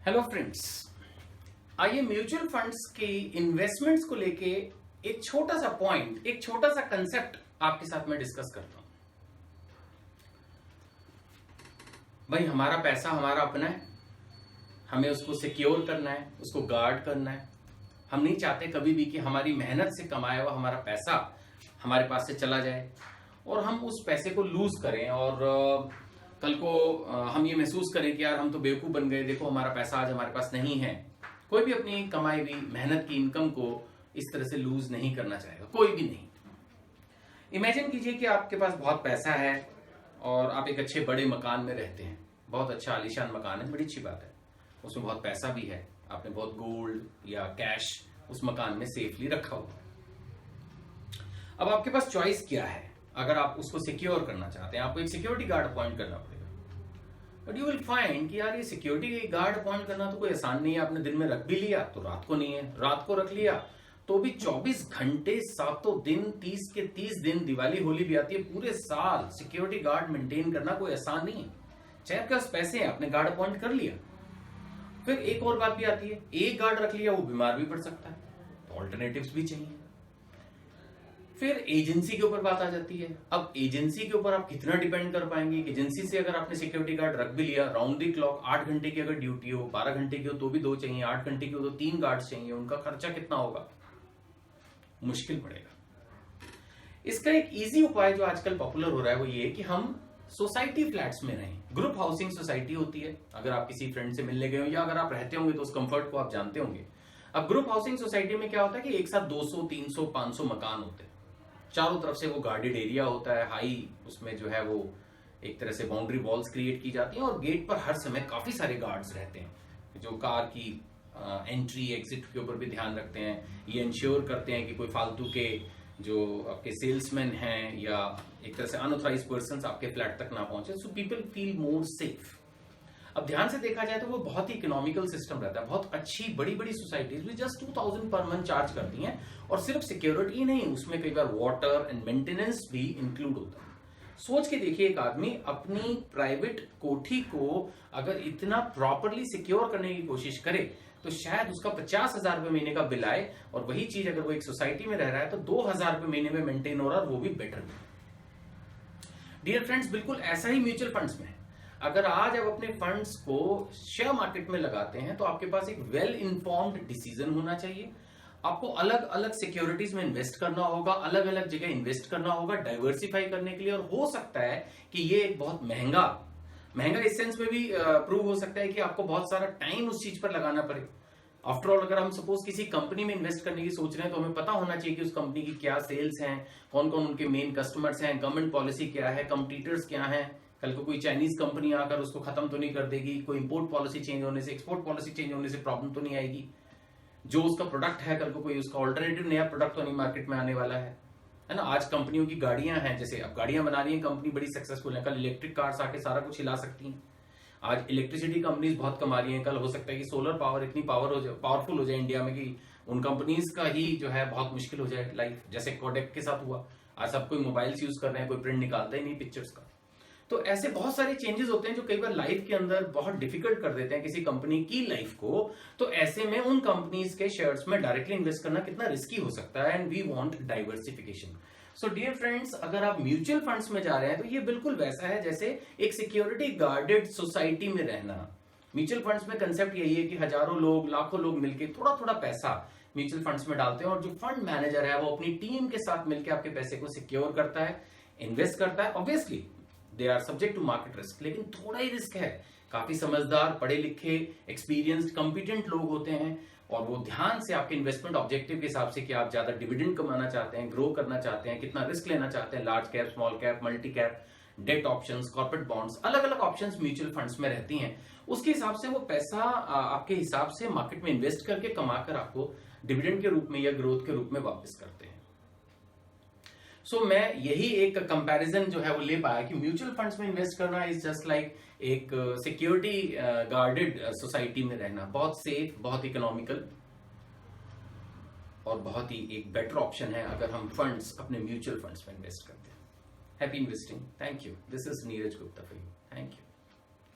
Hello friends, आइए mutual funds की investments को लेके एक छोटा सा पॉइंट, एक छोटा सा कंसेप्ट आपके साथ में डिस्कस करता हूं। भाई, हमारा पैसा हमारा अपना है, हमें उसको सिक्योर करना है, उसको गार्ड करना है। हम नहीं चाहते कभी भी कि हमारी मेहनत से कमाया हुआ हमारा पैसा हमारे पास से चला जाए और हम उस पैसे को लूज करें और कल को हम ये महसूस करें कि यार हम तो बेवकूफ बन गए, देखो हमारा पैसा आज हमारे पास नहीं है। कोई भी अपनी कमाई हुई मेहनत की इनकम को इस तरह से लूज नहीं करना चाहेगा, कोई भी नहीं। इमेजिन कीजिए कि आपके पास बहुत पैसा है और आप एक अच्छे बड़े मकान में रहते हैं। बहुत अच्छा आलीशान मकान है, बड़ी अच्छी बात है। उसमें बहुत पैसा भी है, आपने बहुत गोल्ड या कैश उस मकान में सेफली रखा हुआ है। अब आपके पास चॉइस क्या है? अगर आप उसको सिक्योर करना चाहते हैं, आपको एक सिक्योरिटी गार्ड अपॉइंट करना पड़ेगा। बट यू विल फाइंड कि यार ये सिक्योरिटी गार्ड अपॉइंट करना तो कोई आसान नहीं है। आपने दिन में रख भी लिया तो रात को नहीं है, रात को रख लिया तो भी 24 घंटे सातों दिन 30 के 30 दिन, दिवाली होली भी आती है, पूरे साल सिक्योरिटी गार्ड मेंटेन करना कोई आसान नहीं है। चाहे आपके पास पैसे हैं, आपने गार्ड अपॉइंट कर लिया, फिर एक और बात भी आती है, एक गार्ड रख लिया वो बीमार भी पड़ सकता है, तो ऑल्टरनेटिव्स भी चाहिए। फिर एजेंसी के ऊपर बात आ जाती है। अब एजेंसी के ऊपर आप कितना डिपेंड कर पाएंगे? एजेंसी से अगर आपने सिक्योरिटी गार्ड रख भी लिया, राउंड दी क्लॉक 8 घंटे की अगर ड्यूटी हो, 12 घंटे की हो तो भी 2 चाहिए, 8 घंटे की हो तो 3 गार्ड्स चाहिए, उनका खर्चा कितना होगा? मुश्किल पड़ेगा। इसका एक इजी उपाय जो आजकल पॉपुलर हो रहा है वो ये है कि हम सोसाइटी फ्लैट्स में रहें। ग्रुप हाउसिंग सोसाइटी होती है, अगर आप किसी फ्रेंड से मिलने गए हो या अगर आप रहते होंगे तो उस कंफर्ट को आप जानते होंगे। अब ग्रुप हाउसिंग सोसाइटी में क्या होता है कि एक साथ 200, 300, 500 मकान होते हैं। चारों तरफ से वो गार्डेड एरिया होता है, हाई, उसमें जो है वो एक तरह से बाउंड्री वॉल्स क्रिएट की जाती हैं और गेट पर हर समय काफी सारे गार्ड्स रहते हैं जो कार की एंट्री एग्जिट के ऊपर भी ध्यान रखते हैं। ये इंश्योर करते हैं कि कोई फालतू के जो आपके सेल्समैन हैं या एक तरह से अनऑथराइज्ड पर्संस आपके फ्लैट तक ना पहुंचे, so people feel more safe. अब ध्यान से देखा जाए तो वो बहुत ही इकोनॉमिकल सिस्टम रहता है। बहुत अच्छी बड़ी बड़ी सोसाइटीज भी जस्ट 2000 पर मंथ चार्ज करती हैं और सिर्फ सिक्योरिटी नहीं, उसमें कई बार वाटर एंड मेंटेनेंस भी इंक्लूड होता है। सोच के देखिए, एक आदमी अपनी प्राइवेट कोठी को अगर इतना प्रॉपरली सिक्योर करने की कोशिश करे तो शायद उसका 50,000 रुपए महीने का बिल आए, और वही चीज अगर वो एक सोसाइटी में रह रहा है तो 2,000 रुपए महीने में मेंटेन हो रहा है, वो भी बेटर। डियर फ्रेंड्स, बिल्कुल ऐसा ही म्यूचुअल फंड्स में है। अगर आज आप अपने फंड्स को शेयर मार्केट में लगाते हैं तो आपके पास एक वेल इन्फॉर्म्ड डिसीजन होना चाहिए। आपको अलग अलग सिक्योरिटीज में इन्वेस्ट करना होगा, अलग अलग जगह इन्वेस्ट करना होगा डाइवर्सिफाई करने के लिए। और हो सकता है कि ये एक बहुत महंगा इस सेंस में भी प्रूव हो सकता है कि आपको बहुत सारा टाइम उस चीज पर लगाना पड़े। आफ्टर ऑल, अगर हम सपोज किसी कंपनी में इन्वेस्ट करने की सोच रहे हैं तो हमें पता होना चाहिए कि उस कंपनी की क्या सेल्स हैं, कौन कौन उनके मेन कस्टमर्स हैं, गवर्नमेंट पॉलिसी क्या है, कंपटीटर्स क्या हैं। कल को कोई चाइनीज कंपनी आकर उसको खत्म तो नहीं कर देगी, कोई इंपोर्ट पॉलिसी चेंज होने से, एक्सपोर्ट पॉलिसी चेंज होने से प्रॉब्लम तो नहीं आएगी। जो उसका प्रोडक्ट है, कल को कोई उसका ऑल्टरनेटिव नया प्रोडक्ट तो नहीं मार्केट में आने वाला है ना। आज कंपनियों की गाड़ियां हैं, जैसे अब गाड़ियां बना रही है कंपनी, बड़ी सक्सेसफुल है, कल इलेक्ट्रिक कार्स आके सारा कुछ हिला सकती हैं। आज इलेक्ट्रिसिटी कंपनीज बहुत कमा रही हैं, कल हो सकता है कि सोलर पावर इतनी पावरफुल हो जाए इंडिया में कि उन कंपनीज का ही जो है बहुत मुश्किल हो जाए लाइफ, जैसे कोडेक के साथ हुआ। आज सब कोई मोबाइल्स यूज कर रहे हैं, कोई प्रिंट निकालता ही नहीं पिक्चर्स का। तो ऐसे बहुत सारे चेंजेस होते हैं जो कई बार लाइफ के अंदर बहुत डिफिकल्ट कर देते हैं किसी कंपनी की लाइफ को। तो ऐसे में उन कंपनीज के शेयर्स में डायरेक्टली इन्वेस्ट करना कितना रिस्की हो सकता है, and we want diversification. So dear friends, अगर आप म्यूचुअल फंड्स में जा रहे हैं तो ये बिल्कुल वैसा है जैसे एक सिक्योरिटी गार्डेड सोसाइटी में रहना। म्यूचुअल फंड्स में कंसेप्ट यही है कि हजारों लोग, लाखों लोग मिलकर थोड़ा थोड़ा पैसा म्यूचुअल फंड्स में डालते हैं और जो फंड मैनेजर है वो अपनी टीम के साथ मिलकर आपके पैसे को सिक्योर करता है, इन्वेस्ट करता है। Obviously they are subject to market risk, लेकिन थोड़ा ही रिस्क है। काफी समझदार, पढ़े लिखे, एक्सपीरियंस्ड, कॉम्पिटेंट लोग होते हैं और वो ध्यान से आपके इन्वेस्टमेंट ऑब्जेक्टिव के हिसाब से कि आप ज्यादा डिविडेंड कमाना चाहते हैं, ग्रो करना चाहते हैं, कितना रिस्क लेना चाहते हैं, large cap, small cap, multi cap, debt options, corporate bonds, अलग अलग ऑप्शंस म्यूचुअल फंड्स में रहती हैं। उसके हिसाब से वो पैसा आपके हिसाब से मार्केट में इन्वेस्ट करके कमाकर आपको डिविडेंड के रूप में या ग्रोथ के रूप में वापस करते हैं। सो मैं यही एक कंपैरिजन जो है वो ले पाया कि म्यूचुअल फंड्स में इन्वेस्ट करना इज जस्ट लाइक एक सिक्योरिटी गार्डेड सोसाइटी में रहना, बहुत सेफ, बहुत इकोनॉमिकल और बहुत ही एक बेटर ऑप्शन है अगर हम फंड्स अपने म्यूचुअल फंड्स में इन्वेस्ट करते हैं। Happy investing. Thank you. This is Neeraj Gupta for you. Thank you.